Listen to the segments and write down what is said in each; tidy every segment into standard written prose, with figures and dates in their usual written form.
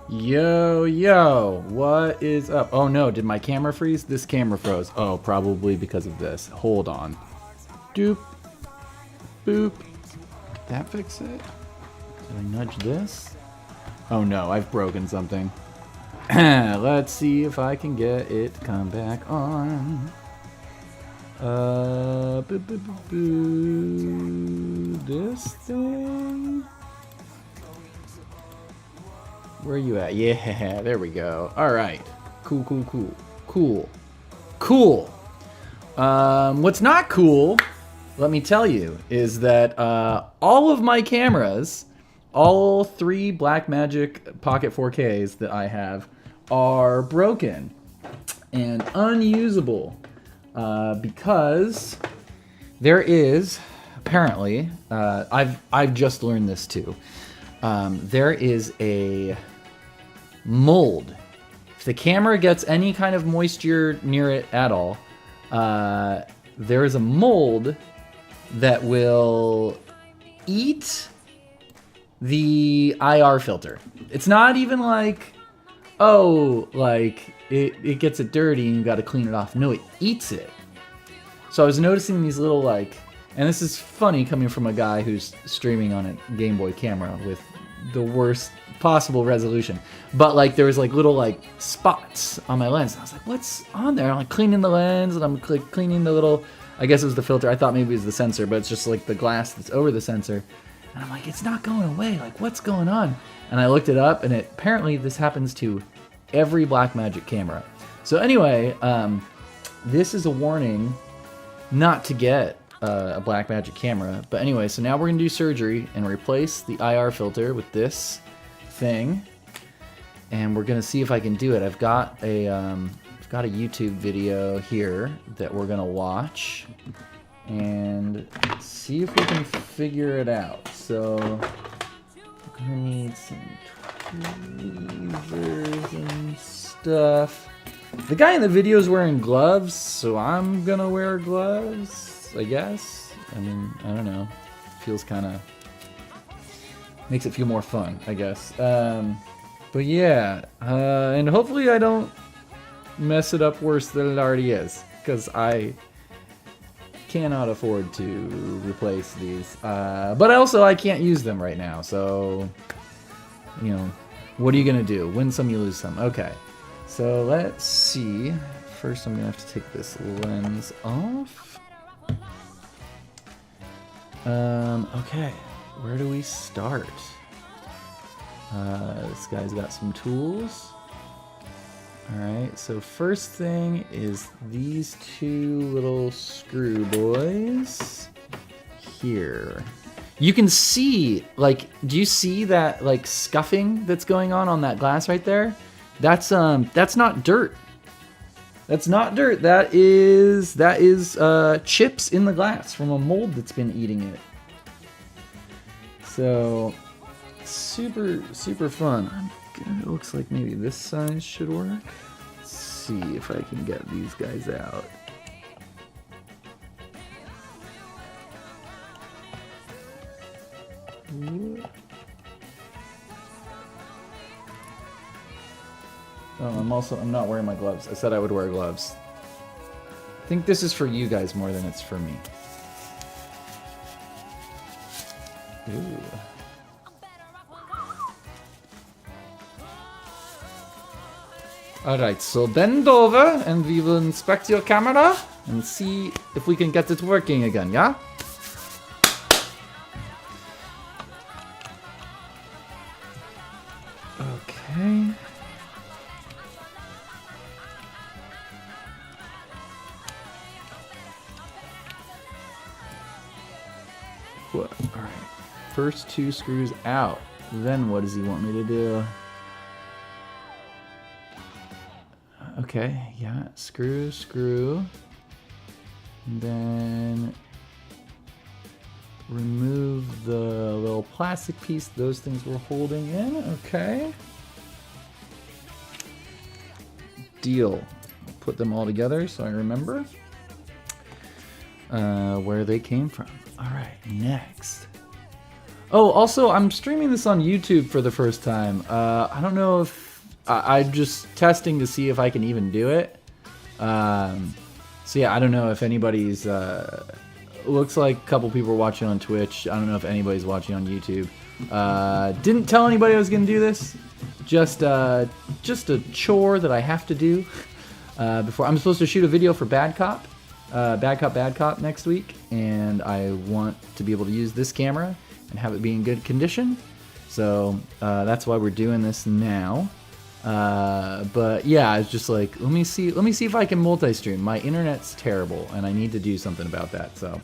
Yo, what is up? Oh no, did my camera freeze? This camera froze. Oh, probably because of this. Hold on. Doop. Boop. Did that fix it? Did I nudge this? Oh no, I've broken something. Let's see if I can get it to come back on. This thing? Where are you at? Yeah, there we go. All right. Cool. What's not cool, let me tell you, is that all of my cameras, all 3 Blackmagic Pocket 4Ks that I have, are broken and unusable because there is, apparently, I've just learned this too. There is a mold. If the camera gets any kind of moisture near it at all, there is a mold that will eat the IR filter. It's not even like, oh, like it gets it dirty and you got to clean it off. No, it eats it. So I was noticing these little like, and this is funny coming from a guy who's streaming on a Game Boy camera with the worst possible resolution. But like there was like little like spots on my lens. And I was like, what's on there? I'm like cleaning the lens and I'm like cleaning the little, I guess it was the filter. I thought maybe it was the sensor, but it's just like the glass that's over the sensor. And I'm like, it's not going away. Like what's going on? And I looked it up and apparently this happens to every Blackmagic camera. So anyway, this is a warning not to get a Blackmagic camera. But anyway, so now we're gonna do surgery and replace the IR filter with this thing, and we're gonna see if I can do it. I've got a YouTube video here that we're gonna watch and see if we can figure it out. So we're gonna need some tweezers and stuff. The guy in the video is wearing gloves, so I'm gonna wear gloves, I guess. I mean, I don't know. Feels kind of... makes it feel more fun, I guess. But yeah, and hopefully I don't mess it up worse than it already is, because I cannot afford to replace these. But also I can't use them right now, so, you know, what are you gonna do? Win some, you lose some. Okay, so let's see. First I'm gonna have to take this lens off. Okay, where do we start? This guy's got some tools. Alright, so first thing is these 2 little screw boys here. You can see, like, do you see that, like, scuffing that's going on that glass right there? That's not dirt. That's not dirt. That is chips in the glass from a mold that's been eating it. So super fun. It looks like maybe this size should work. Let's see if I can get these guys out. Oh, I'm not wearing my gloves. I said I would wear gloves. I think this is for you guys more than it's for me. Ooh. Alright, so bend over and we will inspect your camera and see if we can get it working again, yeah? Okay. All right. First 2 screws out. Then what does he want me to do? Okay, yeah, screw. And then remove the little plastic piece those things were holding in. Okay. Deal. Put them all together so I remember where they came from. All right, next. Oh, also, I'm streaming this on YouTube for the first time. I don't know if I'm just testing to see if I can even do it. So yeah, I don't know if anybody's. Looks like a couple people are watching on Twitch. I don't know if anybody's watching on YouTube. Didn't tell anybody I was gonna do this. Just a chore that I have to do before. I'm supposed to shoot a video for Bad Cop next week, and I want to be able to use this camera and have it be in good condition. So that's why we're doing this now. But yeah, it's just like, let me see if I can multi-stream. My internet's terrible, and I need to do something about that. So,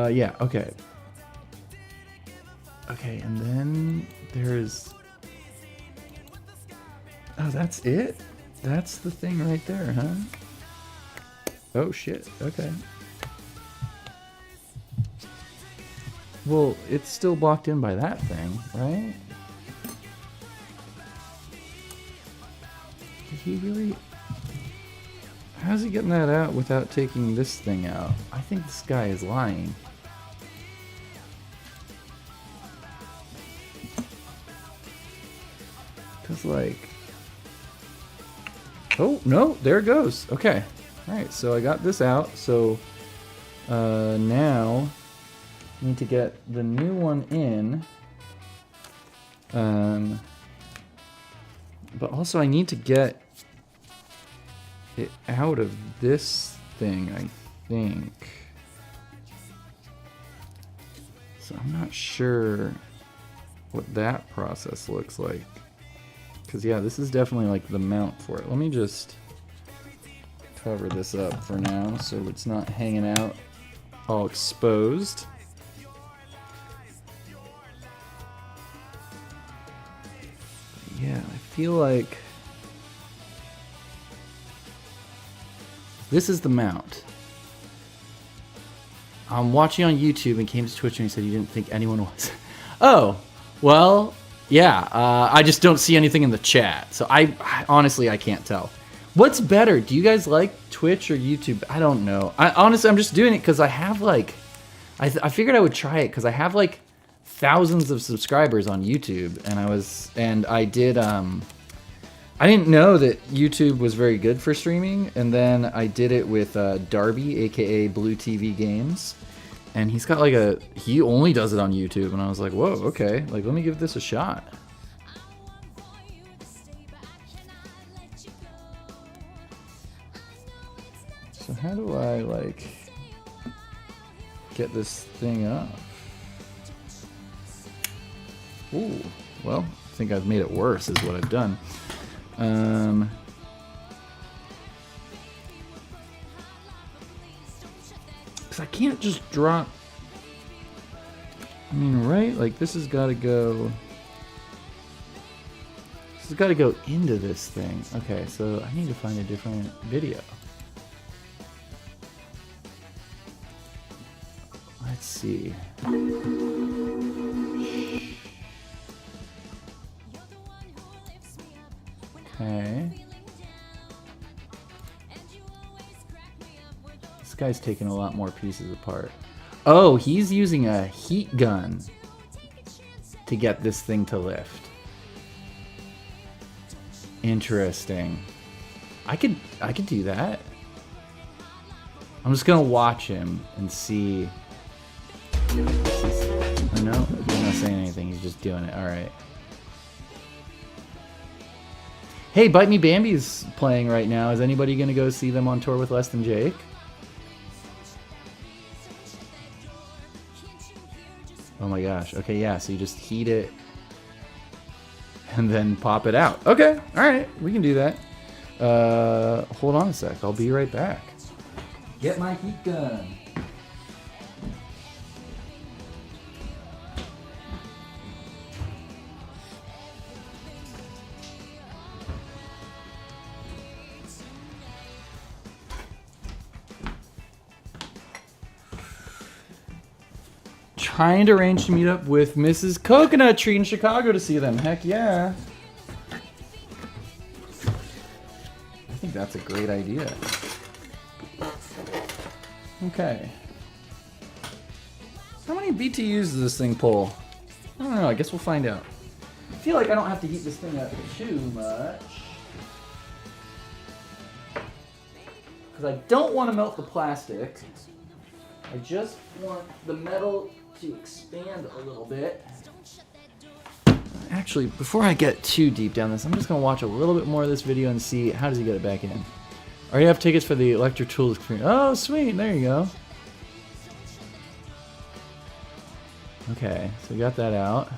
yeah, okay. Okay, and then there's. Oh, that's it? That's the thing right there, huh? Oh shit. Okay. Well, it's still blocked in by that thing, right? He really... How's he getting that out without taking this thing out? I think this guy is lying. Cause like... Oh, no, there it goes. Okay. Alright, so I got this out. So now I need to get the new one in. But also I need to get it out of this thing, I think. So I'm not sure what that process looks like. Because yeah, this is definitely like the mount for it. Let me just cover this up for now so it's not hanging out all exposed. Yeah, I feel like this is the mount. I'm watching on YouTube and came to Twitch and he said you didn't think anyone was. Oh, well, yeah. I just don't see anything in the chat, so I honestly I can't tell. What's better? Do you guys like Twitch or YouTube? I don't know. Honestly, I'm just doing it because I have like, I figured I would try it because I have like thousands of subscribers on YouTube, and I didn't know that YouTube was very good for streaming, and then I did it with Darby, aka Blue TV Games, and he's got like he only does it on YouTube, and I was like, whoa, okay, like let me give this a shot. So how do I like get this thing up? Ooh, well, I think I've made it worse is what I've done. Because I can't just drop... I mean, right? Like, this has got to go... This has got to go into this thing. Okay, so I need to find a different video. Let's see. Okay. This guy's taking a lot more pieces apart. Oh, he's using a heat gun to get this thing to lift. Interesting. I could do that. I'm just gonna watch him and see. I know he's not saying anything. He's just doing it. All right. Hey, Bite Me Bambi's playing right now. Is anybody going to go see them on tour with Less Than Jake? Oh my gosh. Okay, yeah, so you just heat it and then pop it out. Okay, alright, we can do that. Hold on a sec. I'll be right back. Get my heat gun. kind of arranged to meet up with Mrs. Coconut Tree in Chicago to see them. Heck yeah. I think that's a great idea. Okay. How many BTUs does this thing pull? I don't know. I guess we'll find out. I feel like I don't have to heat this thing up too much. Because I don't want to melt the plastic. I just want the metal to expand a little bit. Actually, before I get too deep down this, I'm just going to watch a little bit more of this video and see how does he get it back in. I already have tickets for the Electric Tools experience. Oh, sweet. There you go. Okay, so we got that out.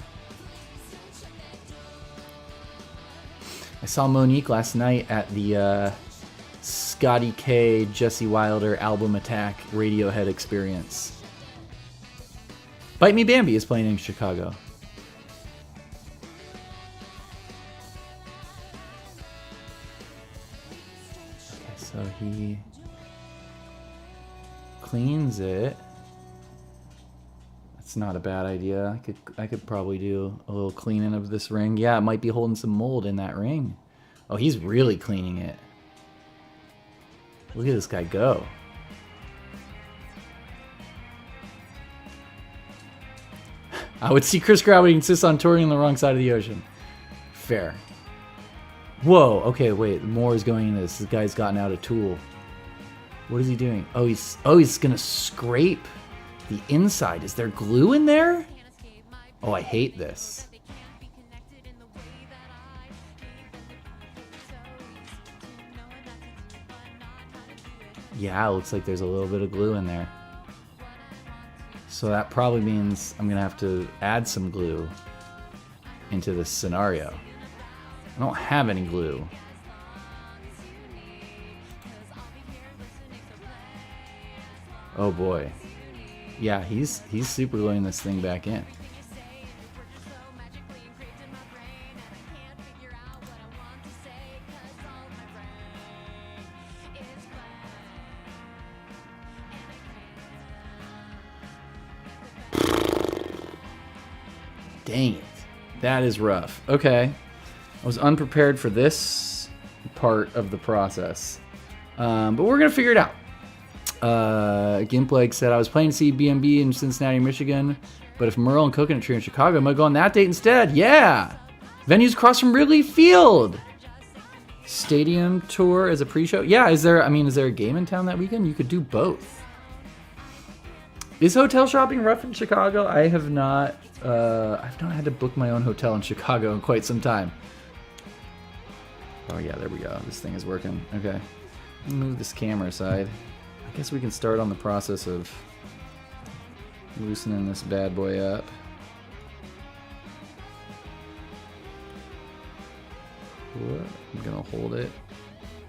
I saw Monique last night at the Scotty K, Jesse Wilder album Attack Radiohead experience. Bite Me Bambi is playing in Chicago. Okay, so he cleans it. That's not a bad idea. I could probably do a little cleaning of this ring. Yeah, it might be holding some mold in that ring. Oh, he's really cleaning it. Look at this guy go. I would see Chris Gravity insist on touring on the wrong side of the ocean. Fair. Whoa, okay, wait. More is going into this. This guy's gotten out a tool. What is he doing? Oh, he's gonna scrape the inside. Is there glue in there? Oh, I hate this. Yeah, it looks like there's a little bit of glue in there. So that probably means I'm gonna have to add some glue into this scenario. I don't have any glue. Oh boy. Yeah, he's super gluing this thing back in. Dang it. That is rough. Okay. I was unprepared for this part of the process. But we're going to figure it out. Gimpleg said, I was planning to see BMB in Cincinnati, Michigan, but if Merle and Coconut Tree in Chicago, I might go on that date instead. Yeah! Venues across from Wrigley Field! Stadium tour as a pre-show? Yeah, is there a game in town that weekend? You could do both. Is hotel shopping rough in Chicago? I've not had to book my own hotel in Chicago in quite some time. Oh yeah, there we go. This thing is working. Okay. Move this camera aside. I guess we can start on the process of loosening this bad boy up. I'm gonna hold it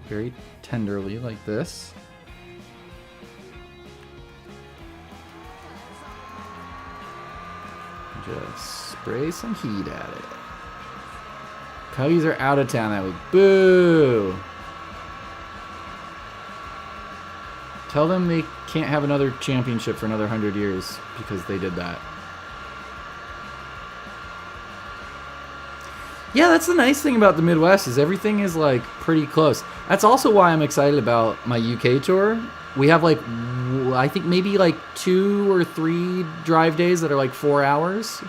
very tenderly like this. Just spray some heat at it. Cubbies are out of town that week. Boo! Tell them they can't have another championship for another 100 years because they did that. Yeah, that's the nice thing about the Midwest is everything is like pretty close. That's also why I'm excited about my UK tour. We have like, I think maybe like 2 or 3 drive days that are like 4 hours,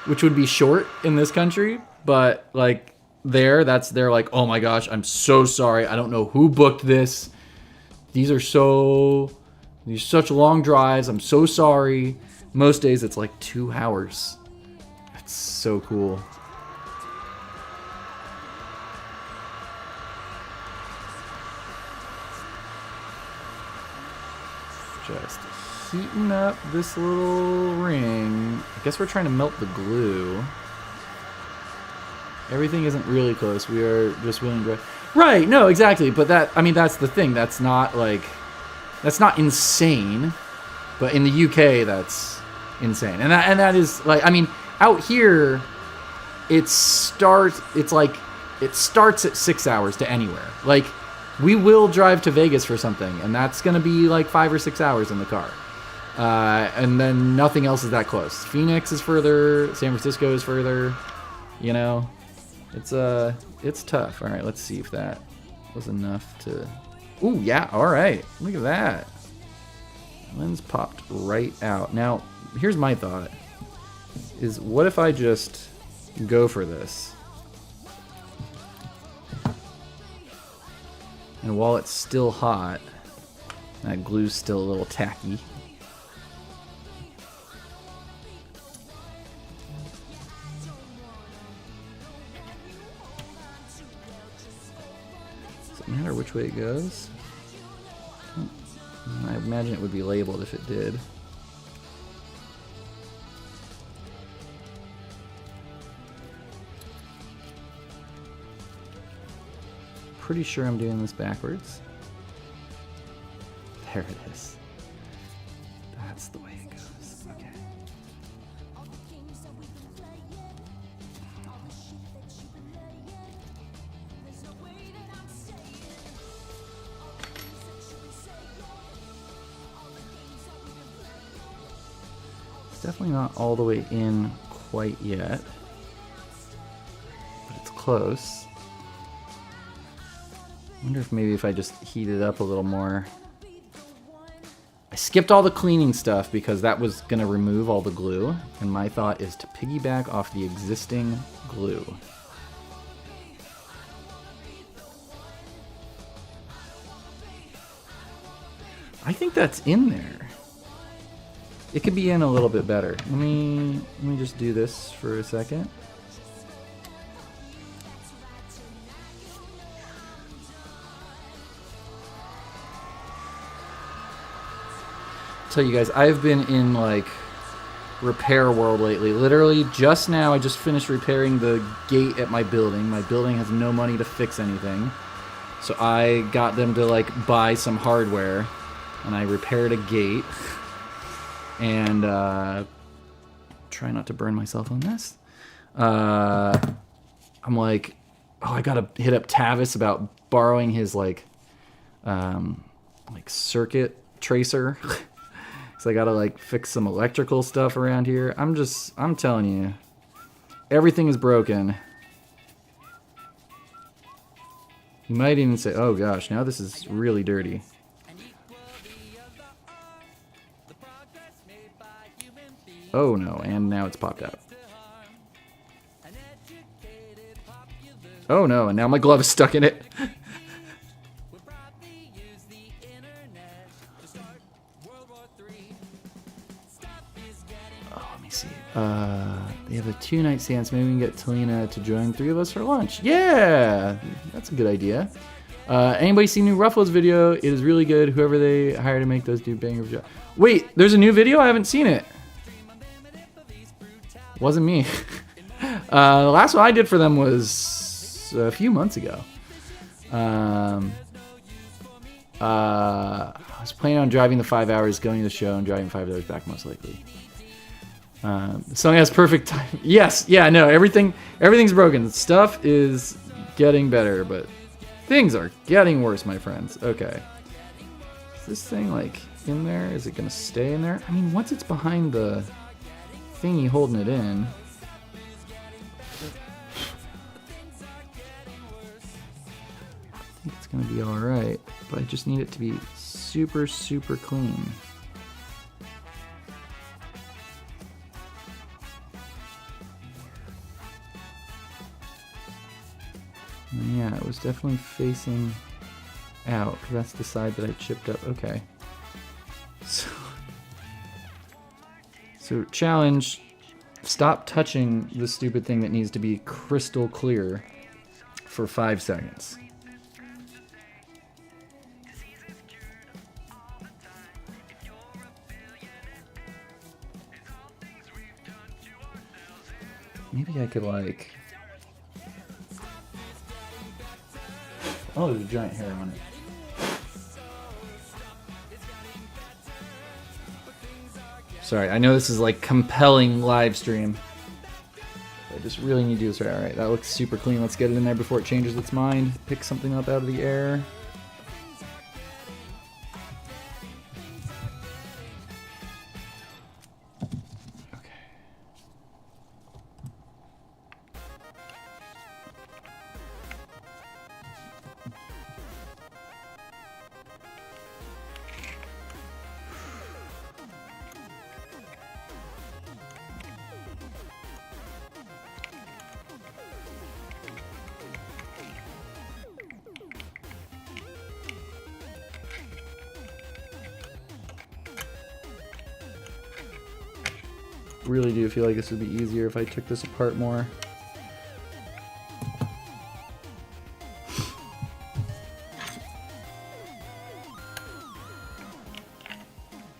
which would be short in this country. But like they're like, oh my gosh, I'm so sorry. I don't know who booked this. These are such long drives. I'm so sorry. Most days it's like 2 hours. That's so cool. Just heating up this little ring. I guess we're trying to melt the glue. Everything isn't really close. We are just willing to... Right, no, exactly. But that's the thing. That's not insane. But in the UK, that's insane. And that is like, out here, it starts at 6 hours to anywhere. Like, we will drive to Vegas for something, and that's going to be like 5 or 6 hours in the car. And then nothing else is that close. Phoenix is further. San Francisco is further. You know, it's tough. All right, let's see if that was enough to. Ooh, yeah. All right, look at that. Lens popped right out. Now, here's my thought: is what if I just go for this, and while it's still hot, that glue's still a little tacky. Doesn't matter which way it goes. I imagine it would be labeled if it did. Pretty sure I'm doing this backwards. There it is. That's the way it goes. Okay. It's definitely not all the way in quite yet, but it's close. I wonder if maybe if I just heat it up a little more. I skipped all the cleaning stuff because that was going to remove all the glue, and my thought is to piggyback off the existing glue. I think that's in there. It could be in a little bit better. Let me just do this for a second. Tell you guys, I've been in like repair world lately. Literally just now I just finished repairing the gate at my building. My building has no money to fix anything, so I got them to like buy some hardware, and I repaired a gate. And try not to burn myself on this. I'm like, oh, I gotta hit up Tavis about borrowing his like circuit tracer. So I gotta like fix some electrical stuff around here. I'm telling you, everything is broken. You might even say, oh gosh, now this is really dirty. Oh no, and now it's popped out. Oh no, and now my glove is stuck in it. Oh, let me see. They have a 2-night seance. Maybe we can get Talina to join 3 of us for lunch. Yeah, that's a good idea. Anybody see New Ruffalo's video? It is really good. Whoever they hire to make those do banger job. Wait, there's a new video? I haven't seen it. Wasn't me. The last one I did for them was a few months ago. I was planning on driving the 5 hours, going to the show, and driving 5 hours back, most likely. The song has perfect time. Yes, yeah, no, everything's broken. Stuff is getting better, but things are getting worse, my friends. Okay. Is this thing like in there? Is it gonna stay in there? I mean, once it's behind the thingy holding it in. I think it's gonna be alright, but I just need it to be super, super clean. And yeah, it was definitely facing out, because that's the side that I chipped up. Okay. So challenge, stop touching the stupid thing that needs to be crystal clear for 5 seconds. Maybe I could like... Oh, there's a giant hair on it. Sorry, I know this is like compelling live stream. I just really need to do this right. Alright, that looks super clean. Let's get it in there before it changes its mind. Pick something up out of the air. really do feel like this would be easier if I took this apart more.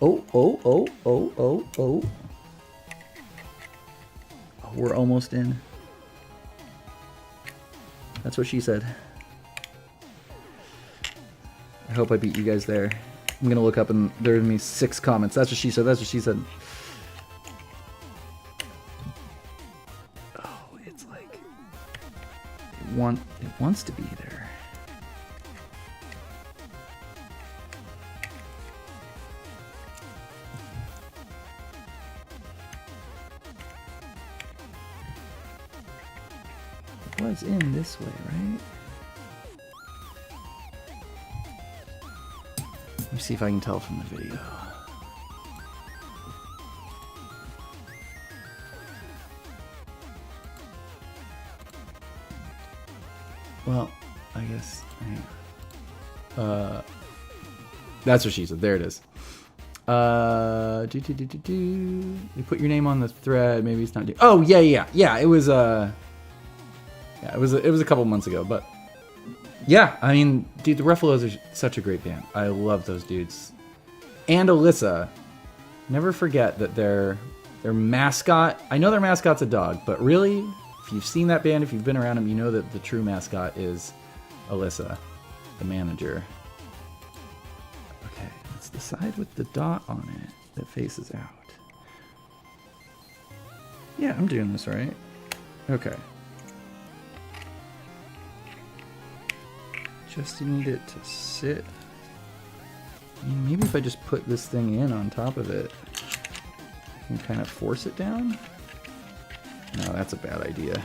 Oh, oh, oh, oh, oh, oh. Oh, we're almost in. That's what she said. I hope I beat you guys there. I'm gonna look up and there's gonna be 6 comments. That's what she said. That's what she said. Oh, it's like it wants to be there. It was in this way, right? Let me see if I can tell from the video. Well, I guess. That's what she said. There it is. You put your name on the thread. Maybe it's not. Oh yeah. It was yeah. It was a couple months ago, but. Yeah, I mean, dude, the Ruffaloes are such a great band. I love those dudes. And Alyssa. Never forget that their mascot... I know their mascot's a dog, but really, if you've seen that band, if you've been around them, you know that the true mascot is Alyssa, the manager. Okay, it's the side with the dot on it that faces out. Yeah, I'm doing this right. Okay. Just need it to sit. I mean, maybe if I just put this thing in on top of it, I can kind of force it down. No, that's a bad idea.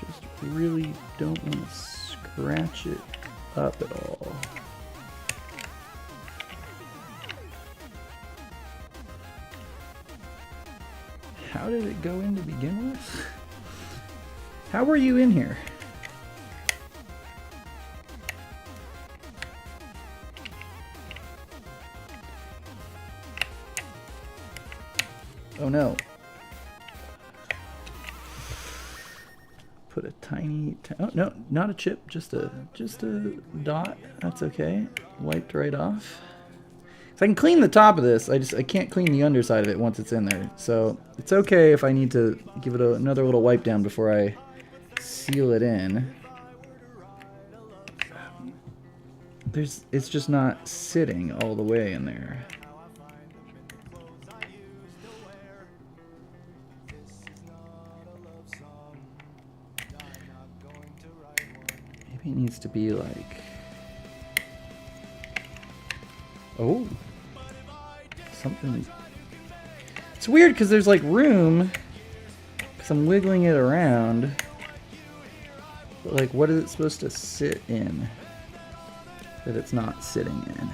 Just really don't want to scratch it up at all. How did it go in to begin with? How were you in here? Oh no. Put a tiny, oh no, not a chip, just a dot. That's okay. Wiped right off. So I can clean the top of this. I can't clean the underside of it once it's in there. So it's okay if I need to give it another little wipe down before I seal it in. It's just not sitting all the way in there. Maybe it needs to be like, oh, something. It's weird because there's like room, because I'm wiggling it around. But like, what is it supposed to sit in that it's not sitting in?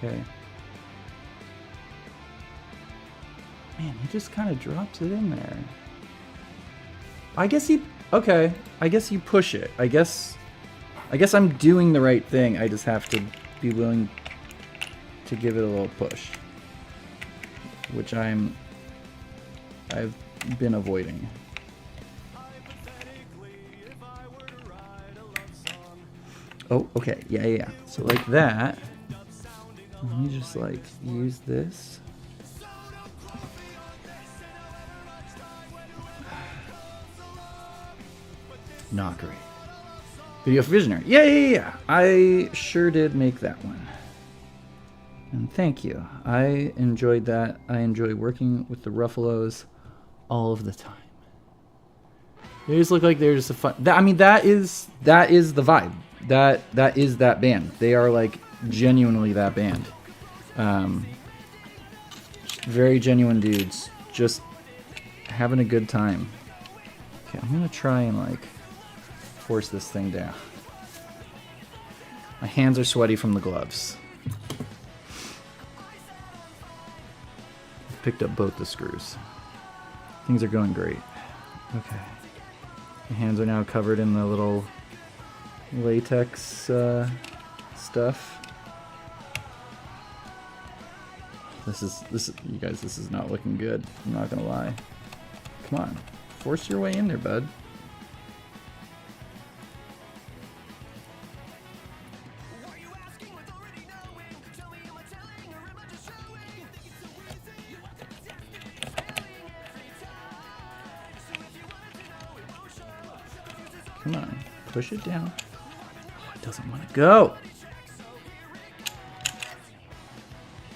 Okay. Man, he just kind of drops it in there. I guess he... Okay. I guess you push it. I guess I'm doing the right thing. I just have to be willing to give it a little push. Which I've been avoiding. Oh, okay. Yeah. So like that. Let me just like use this. Not great. Video for Visionary. Yeah. I sure did make that one. And thank you. I enjoyed that. I enjoy working with the Ruffalos all of the time. They just look like they're just a fun. I mean, that is the vibe. That is that band. They are like genuinely that band. Very genuine dudes, just having a good time. Okay, I'm gonna try and like force this thing down. My hands are sweaty from the gloves. Picked up both the screws. Things are going great. Okay. My hands are now covered in the little latex stuff. This is you guys, this is not looking good. I'm not gonna lie. Come on. Force your way in there, bud. Come on, push it down. Oh, it doesn't want to go.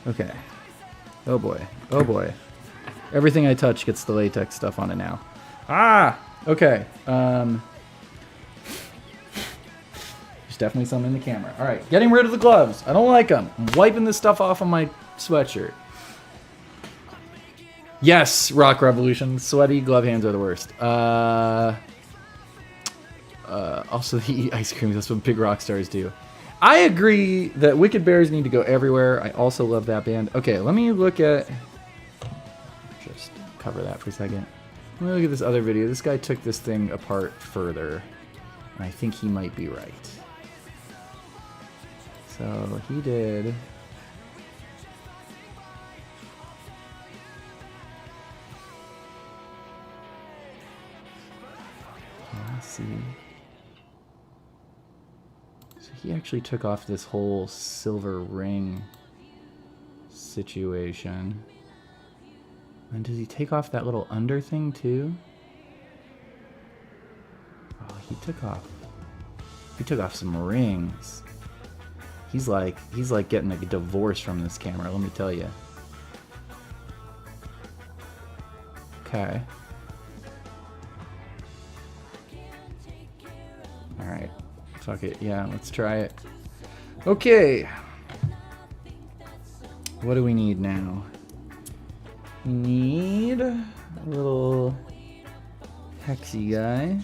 Okay. Oh boy. Oh boy. Everything I touch gets the latex stuff on it now. Ah! Okay. There's definitely some in the camera. All right, getting rid of the gloves. I don't like them. I'm wiping this stuff off on my sweatshirt. Yes, Rock Revolution. Sweaty glove hands are the worst. Also, they eat ice cream. That's what big rock stars do. I agree that Wicked Bears need to go everywhere. I also love that band. Okay, let me look at... Just cover that for a second. Let me look at this other video. This guy took this thing apart further. And I think he might be right. So, he did... Let's see. So he actually took off this whole silver ring situation. And does he take off that little under thing too? Oh, he took off some rings. He's like getting a divorce from this camera, let me tell you. Okay. Alright. Fuck it. Yeah, let's try it. Okay. What do we need now? We need a little hexy guy.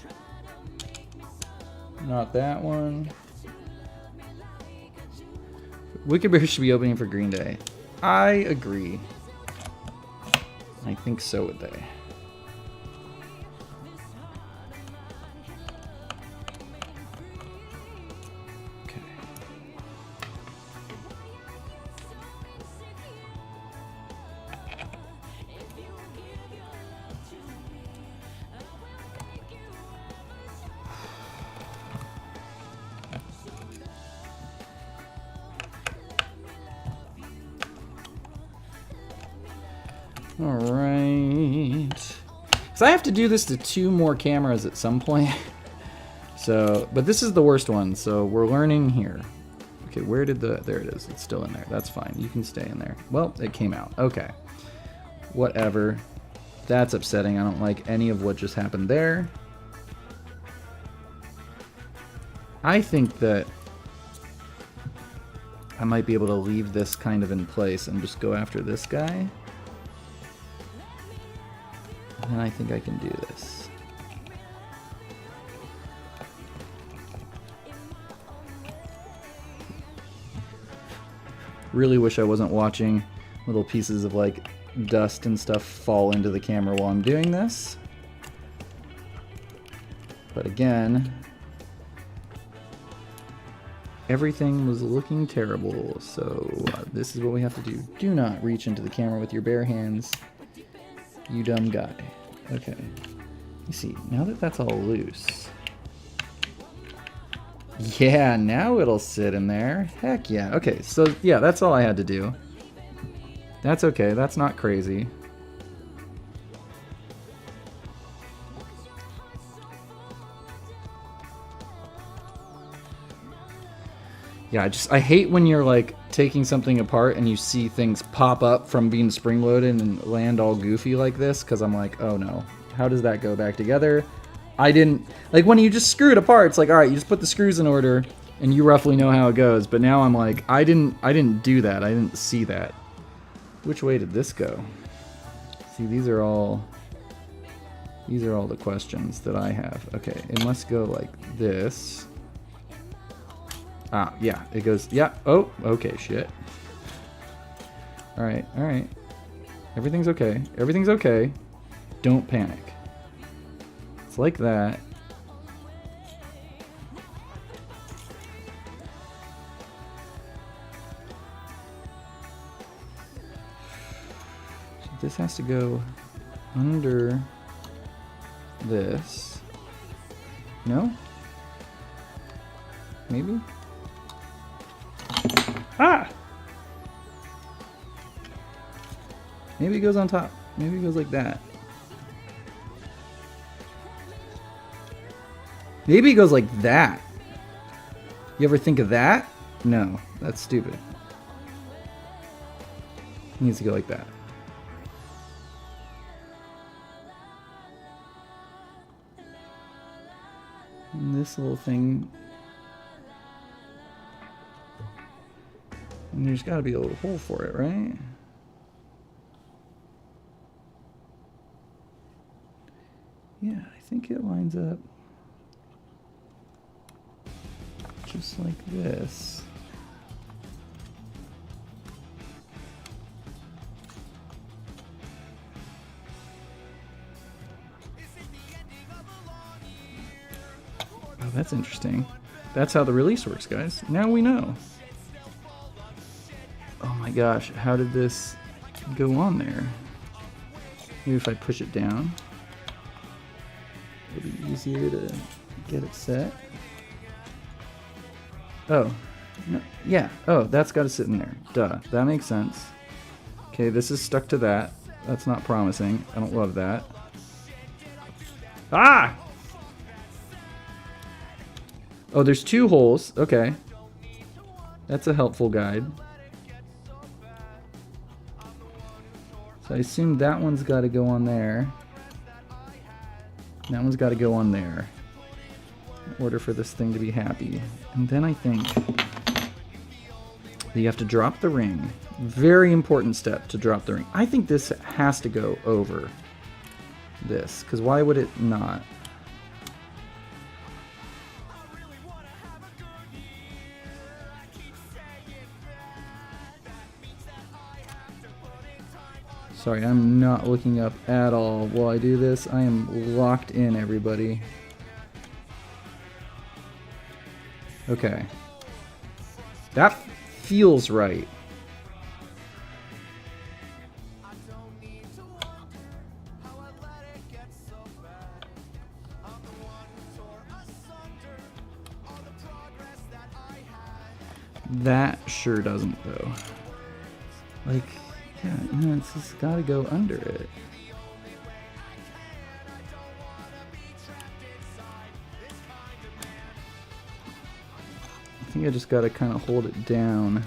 Not that one. Wicked Bear should be opening for Green Day. I agree. I think so would they. Alright. So I have to do this to 2 more cameras at some point. So, but this is the worst one, so we're learning here. Okay, where did the... There it is. It's still in there. That's fine. You can stay in there. Well, it came out. Okay. Whatever. That's upsetting. I don't like any of what just happened there. I think that I might be able to leave this kind of in place and just go after this guy. And I think I can do this. Really wish I wasn't watching little pieces of like dust and stuff fall into the camera while I'm doing this. But again, everything was looking terrible, so this is what we have to do. Do not reach into the camera with your bare hands, you dumb guy. Okay, you see, now that that's all loose, Yeah, now it'll sit in there. Heck yeah. Okay, so yeah, that's all I had to do. That's okay. That's not crazy. Yeah, I hate when you're like taking something apart and you see things pop up from being spring loaded and land all goofy like this, because I'm like, oh no, how does that go back together? I didn't, like when you just screw it apart, it's like, all right, you just put the screws in order and you roughly know how it goes. But now I'm like, I didn't do that. I didn't see that. Which way did this go? See, these are all the questions that I have. Okay, it must go like this. Ah, yeah, it goes, yeah, oh, okay, shit. Alright, alright. Everything's okay. Everything's okay. Don't panic. It's like that. So this has to go under this. No? Maybe? Ah! Maybe it goes on top. Maybe it goes like that. Maybe it goes like that. You ever think of that? No, that's stupid. It needs to go like that. And this little thing. And there's got to be a little hole for it, right? Yeah, I think it lines up just like this. Oh, that's interesting. That's how the release works, guys. Now we know. Oh my gosh, how did this go on there? Maybe if I push it down, it'll be easier to get it set. Oh, no, yeah. Oh, that's got to sit in there. Duh, that makes sense. Okay, this is stuck to that. That's not promising. I don't love that. Ah! Oh, there's two holes. Okay. That's a helpful guide. So I assume that one's got to go on there. That one's got to go on there in order for this thing to be happy. And then I think that you have to drop the ring. Very important step to drop the ring. I think this has to go over this, because why would it not? Sorry, I'm not looking up at all while I do this. I am locked in, everybody. Okay. That feels right. That sure doesn't, though. Like, yeah, no, it's just gotta go under it. I think I just gotta kind of hold it down.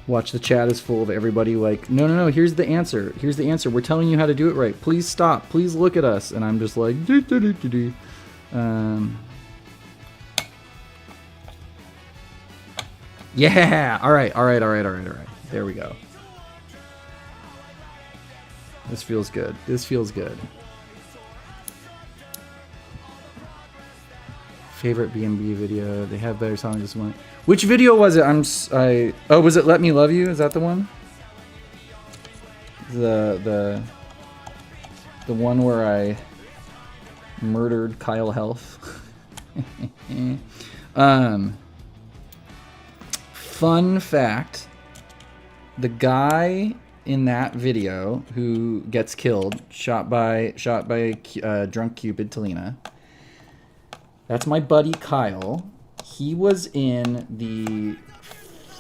Watch, the chat is full of everybody like, no, no, no, here's the answer. Here's the answer. We're telling you how to do it right. Please stop. Please look at us. And I'm just like, doo, doo, doo, doo, doo. Yeah! Alright, alright, alright, alright, alright. There we go. This feels good. This feels good. Favorite B&B video. They have better songs this one. Which video was it? Oh, was it Let Me Love You? Is that the one? The one where I murdered Kyle Health. Fun fact, the guy in that video who gets killed, shot by drunk Cupid Talina, That's my buddy Kyle. He was in the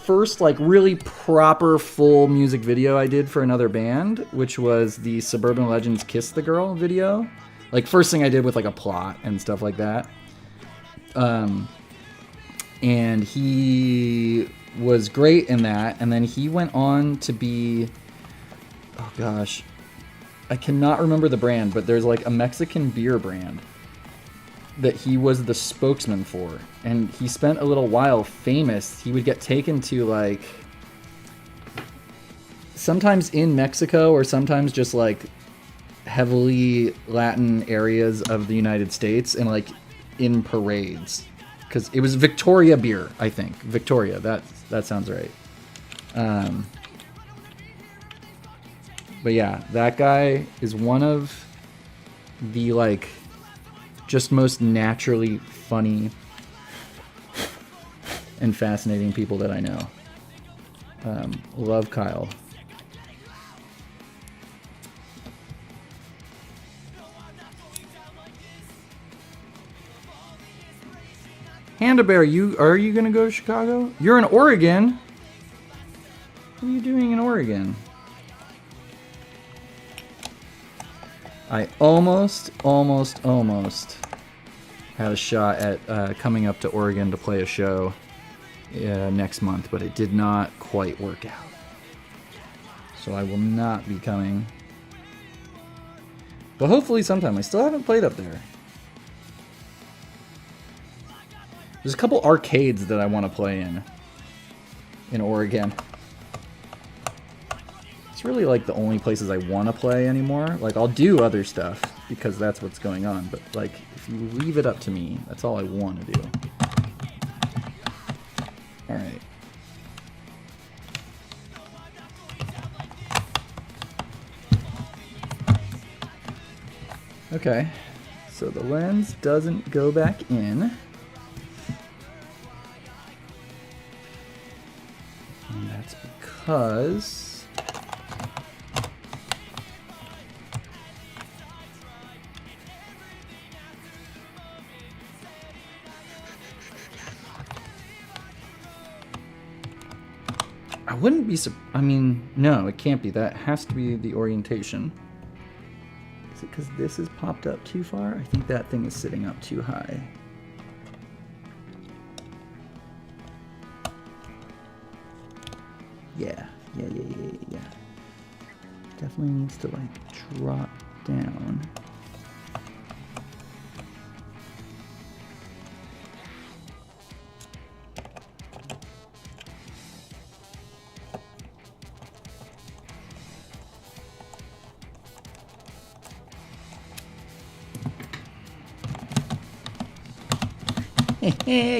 first like really proper full music video I did for another band, which was the Suburban Legends Kiss the Girl video. Like first thing I did with like a plot and stuff like that. And he was great in that. And then he went on to be, oh gosh, I cannot remember the brand, but there's like a Mexican beer brand that he was the spokesman for. And he spent a little while famous. He would get taken to like, sometimes in Mexico or sometimes just like heavily Latin areas of the United States and like in parades. Because it was Victoria beer, I think. Victoria, that sounds right. But yeah, that guy is one of the like just most naturally funny and fascinating people that I know. Love Kyle. Handa Bear, are you gonna go to Chicago? You're in Oregon. What are you doing in Oregon? I almost had a shot at coming up to Oregon to play a show next month, but it did not quite work out. So I will not be coming. But hopefully sometime. I still haven't played up there. There's a couple arcades that I want to play in Oregon. It's really like the only places I want to play anymore. Like I'll do other stuff because that's what's going on, but like if you leave it up to me, that's all I want to do. All right. Okay. So the lens doesn't go back in. And that's because I wouldn't be I mean, no, it can't be. That has to be the orientation. Is it because this is popped up too far? I think that thing is sitting up too high. Yeah. Definitely needs to like drop down.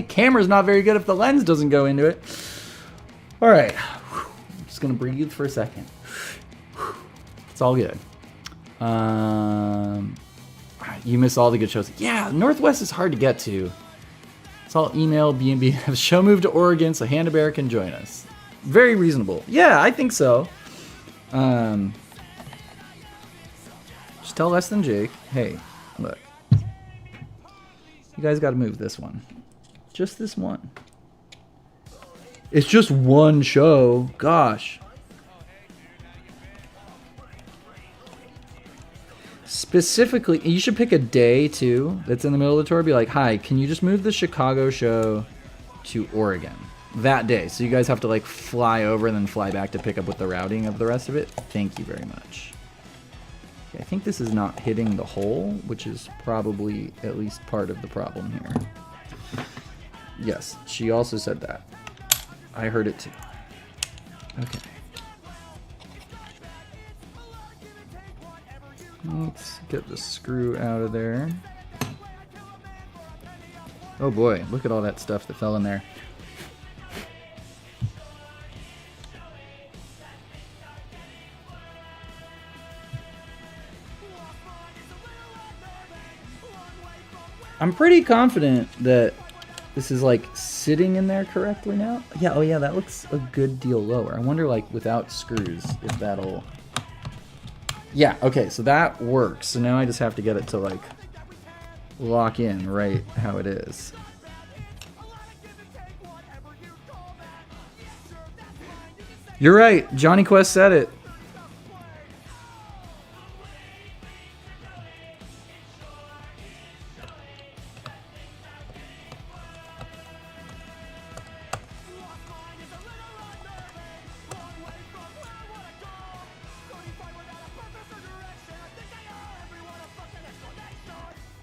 Camera's not very good if the lens doesn't go into it. All right, I'm just gonna breathe for a second. It's all good. You miss all the good shows. Yeah, Northwest is hard to get to. So I'll email B&B, have a show move to Oregon so Handa Bear can join us. Very reasonable. Yeah, I think so. Just tell Less Than Jake, hey, look. You guys got to move this one. Just this one. It's just one show. Gosh. Specifically, you should pick a day, too, that's in the middle of the tour. Be like, hi, can you just move the Chicago show to Oregon that day? So you guys have to, like, fly over and then fly back to pick up with the routing of the rest of it. Thank you very much. Okay, I think this is not hitting the hole, which is probably at least part of the problem here. Yes, she also said that. I heard it, too. Okay. Let's get the screw out of there. Oh boy, look at all that stuff that fell in there. I'm pretty confident that this is like sitting in there correctly now. Yeah, oh yeah, that looks a good deal lower. I wonder like without screws if that'll... Yeah, okay, so that works. So now I just have to get it to like lock in right how it is. You're right. Johnny Quest said it.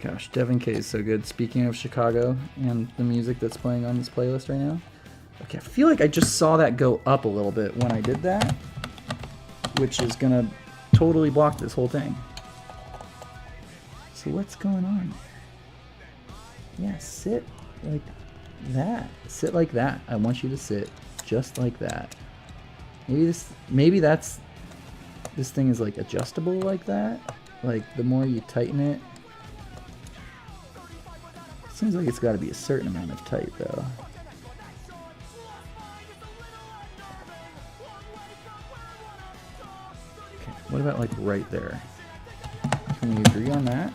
Gosh, Devin K is so good. Speaking of Chicago and the music that's playing on this playlist right now. Okay, I feel like I just saw that go up a little bit when I did that, which is gonna totally block this whole thing. So what's going on? Yeah, sit like that. Sit like that. I want you to sit just like that. Maybe this thing is like adjustable like that. Like the more you tighten it. Seems like it's got to be a certain amount of tight though. Okay, what about like right there? Can we agree on that?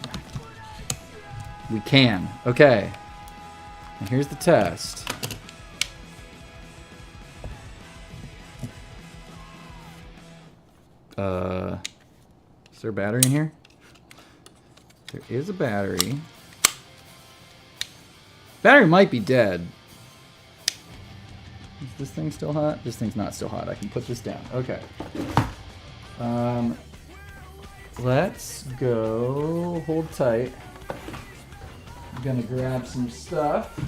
We can. Okay. And here's the test. Is there a battery in here? There is a battery. Battery might be dead. Is this thing still hot? This thing's not still hot. I can put this down. Okay. Let's go. Hold tight. I'm gonna grab some stuff.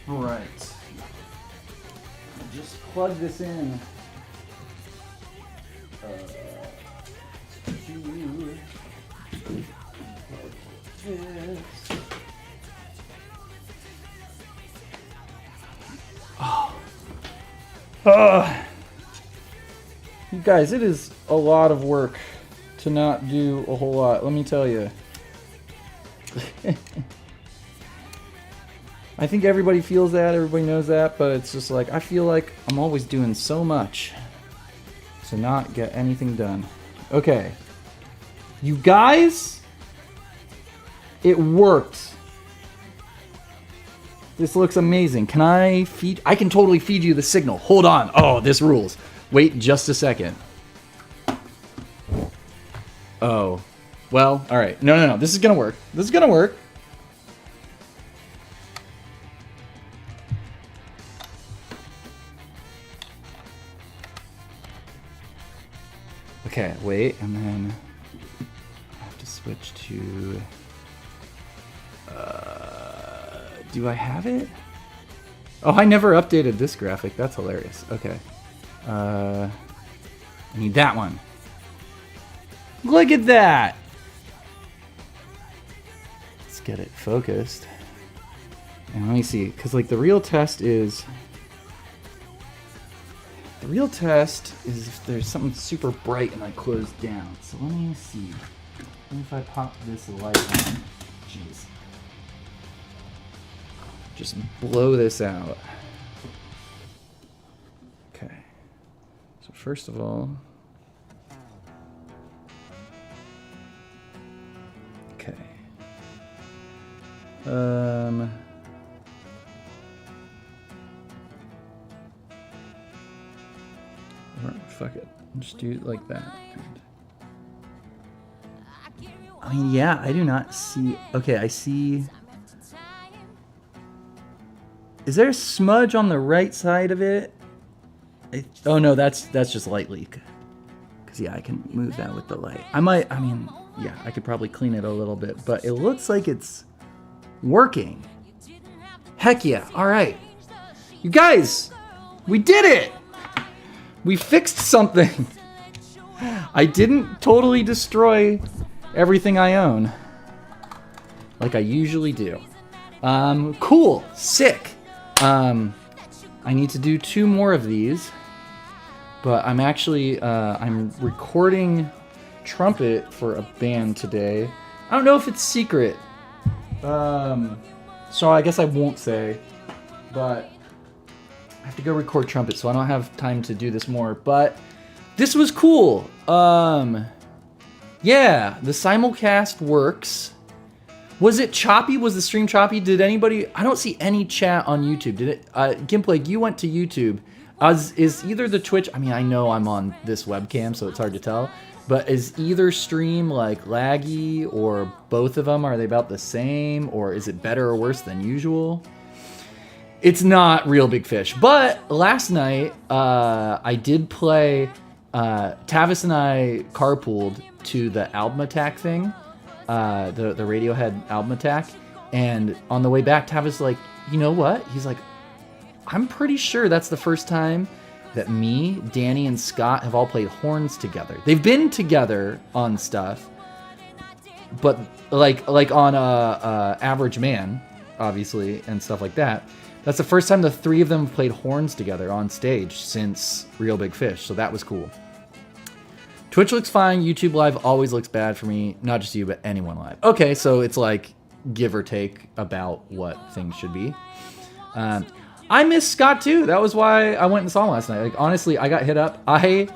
Right. Just plug this in. You guys, it is a lot of work to not do a whole lot, let me tell you. I think everybody feels that, everybody knows that, but it's just like, I feel like I'm always doing so much to not get anything done. Okay. You guys, it worked. This looks amazing. Can I feed? I can totally feed you the signal. Hold on. Oh, this rules. Wait just a second. Oh. Well, all right. No. This is going to work. This is going to work. Okay, wait, and then I have to switch to, do I have it? Oh, I never updated this graphic. That's hilarious. Okay. I need that one. Look at that! Let's get it focused. And let me see, because like the real test is... The real test is if there's something super bright and I close down. So let me see. What if I pop this light on? Jeez. Just blow this out. Okay. So first of all... Okay. Fuck it. Just do it like that. I mean, yeah, I do not see... Okay, I see... Is there a smudge on the right side of it? Oh no, that's just light leak. Because yeah, I can move that with the light. I mean, yeah, I could probably clean it a little bit, but it looks like it's working. Heck yeah, alright. You guys, we did it! We fixed something. I didn't totally destroy everything I own, like I usually do. Cool, sick. I need to do 2 more of these, but I'm actually I'm recording trumpet for a band today. I don't know if it's secret, so I guess I won't say, but I have to go record trumpet, so I don't have time to do this more. But this was cool. Yeah, the simulcast works. Was it choppy? Was the stream choppy? Did anybody... I don't see any chat on YouTube. Did it? Gimpleg, you went to YouTube. Is either the Twitch... I mean, I know I'm on this webcam, so it's hard to tell. But is either stream, like, laggy, or both of them? Are they about the same? Or is it better or worse than usual? It's not Real Big Fish. But last night, I did play... Tavis and I carpooled to the Album Attack thing. The Radiohead Album Attack, and on the way back, Tavis was like, you know what? He's like, I'm pretty sure that's the first time that me, Danny, and Scott have all played horns together. They've been together on stuff, but like on Average Man, obviously, and stuff like that. That's the first time the three of them played horns together on stage since Real Big Fish, so that was cool. Twitch looks fine. YouTube Live always looks bad for me. Not just you, but anyone live. Okay, so it's like give or take about what things should be. I miss Scott too. That was why I went and saw him last night. Like honestly, I got hit up. I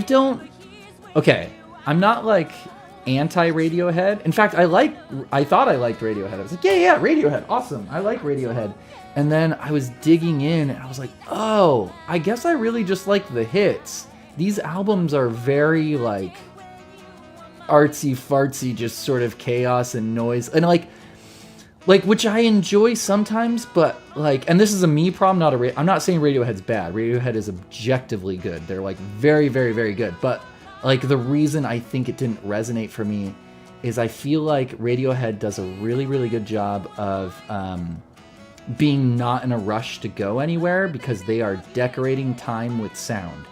don't. Okay, I'm not like anti Radiohead. In fact, I thought I liked Radiohead. I was like, yeah, Radiohead, awesome. I like Radiohead. And then I was digging in, and I was like, oh, I guess I really just like the hits. These albums are very, like, artsy-fartsy, just sort of chaos and noise. And, like, which I enjoy sometimes, but, like, and this is a me problem, not a... I'm not saying Radiohead's bad. Radiohead is objectively good. They're, like, very, very, very good. But, like, the reason I think it didn't resonate for me is I feel like Radiohead does a really, really good job of being not in a rush to go anywhere because they are decorating time with sound.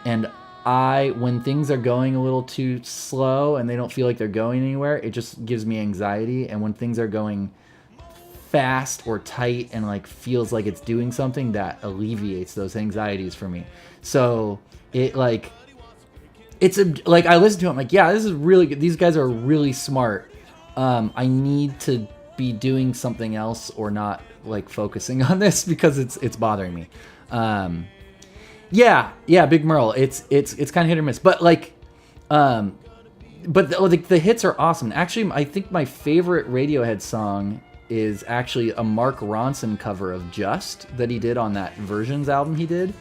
And when things are going a little too slow and they don't feel like they're going anywhere, it just gives me anxiety. And when things are going fast or tight and like feels like it's doing something, that alleviates those anxieties for me. So it like, like I listen to it, I'm like, yeah, this is really good. These guys are really smart. I need to be doing something else or not like focusing on this because it's bothering me. Yeah, Big Merle. It's kind of hit or miss, but like, but the hits are awesome. Actually, I think my favorite Radiohead song is actually a Mark Ronson cover of Just that he did on that Versions album he did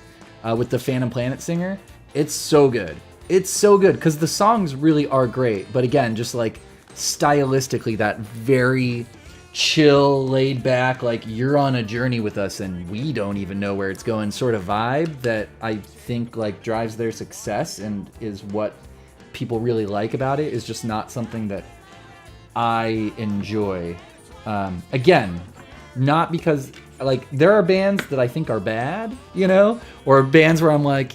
with the Phantom Planet singer. It's so good. It's so good because the songs really are great. But again, just like stylistically, that very chill, laid back, like you're on a journey with us and we don't even know where it's going sort of vibe that I think like drives their success and is what people really like about it, is just not something that I enjoy. Again, not because like there are bands that I think are bad, you know, or bands where I'm like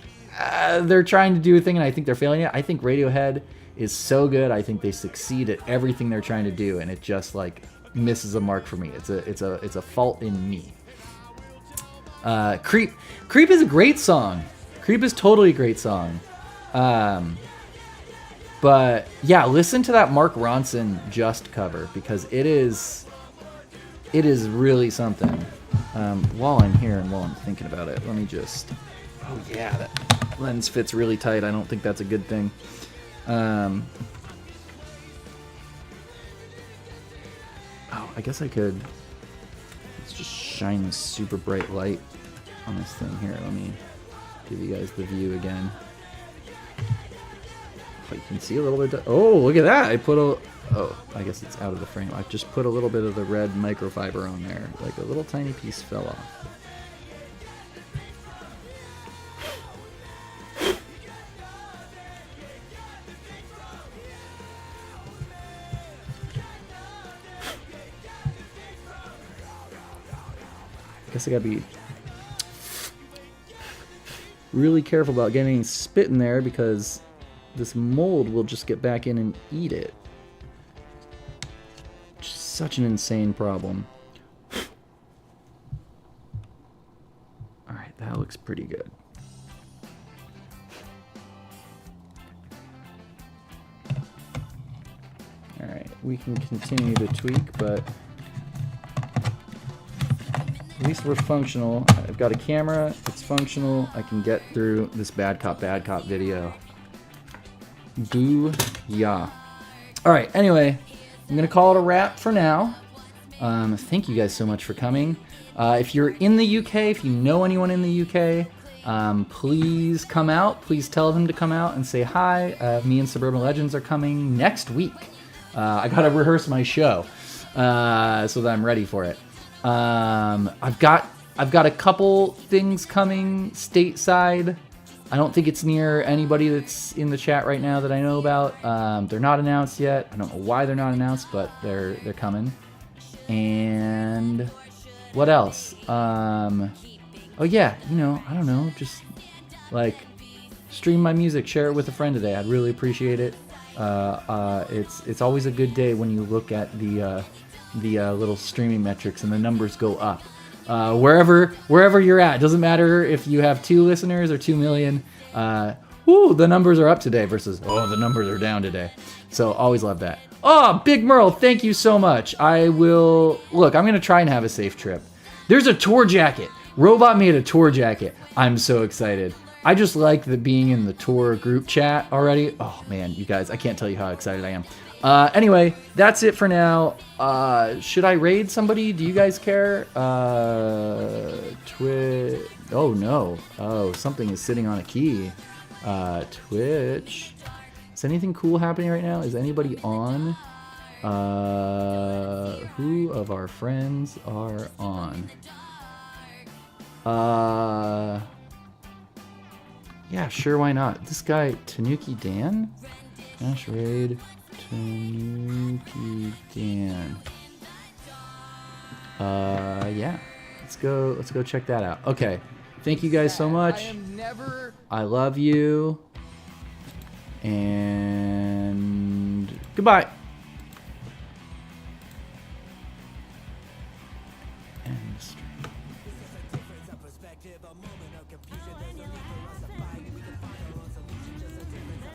they're trying to do a thing and I think they're failing it. I think Radiohead is so good. I think they succeed at everything they're trying to do, and it just like misses a mark for me. It's a fault in me. Creep is a great song. Creep is totally a great song. But yeah, listen to that Mark Ronson Just cover because it is really something. While I'm here and while I'm thinking about it, let me just... Oh yeah, that lens fits really tight. I don't think that's a good thing. Oh, I guess I could... Let's just shine this super bright light on this thing here. Let me give you guys the view again. Oh, you can see a little bit... Oh, look at that! I put a... Oh, I guess it's out of the frame. I just put a little bit of the red microfiber on there. Like a little tiny piece fell off. I guess I gotta be really careful about getting any spit in there because this mold will just get back in and eat it. Such an insane problem. Alright, that looks pretty good. we can continue to tweak, but at least we're functional. I've got a camera, it's functional. I can get through this bad cop video. Boo-yah. All right, anyway, I'm gonna call it a wrap for now. Thank you guys so much for coming. If you're in the UK, if you know anyone in the UK, please come out. Please tell them to come out and say hi. Me and Suburban Legends are coming next week. I gotta rehearse my show so that I'm ready for it. I've got a couple things coming stateside. I don't think it's near anybody that's in the chat right now that I know about. They're not announced yet. I don't know why they're not announced, but they're coming. And what else? Oh yeah, you know, I don't know, just like stream my music, share it with a friend today. I'd really appreciate it. It's always a good day when you look at the little streaming metrics and the numbers go up. Wherever you're at, doesn't matter if you have 2 listeners or 2 million. Woo, the numbers are up today versus the numbers are down today. So always love that. Oh, Big Merle, thank you so much. I'm gonna try and have a safe trip. There's a tour jacket. Robot made a tour jacket. I'm so excited. I just like being in the tour group chat already. Oh man, you guys, I can't tell you how excited I am. Anyway, that's it for now. Should I raid somebody? Do you guys care? Oh no. Oh, something is sitting on a key. Twitch. Is anything cool happening right now? Is anybody on? Who of our friends are on? Yeah, sure, why not? This guy, Tanuki Dan? Dash raid, Tanuki Dan. Yeah. Let's go check that out. Okay. Thank you guys so much. I love you. And goodbye. End stream.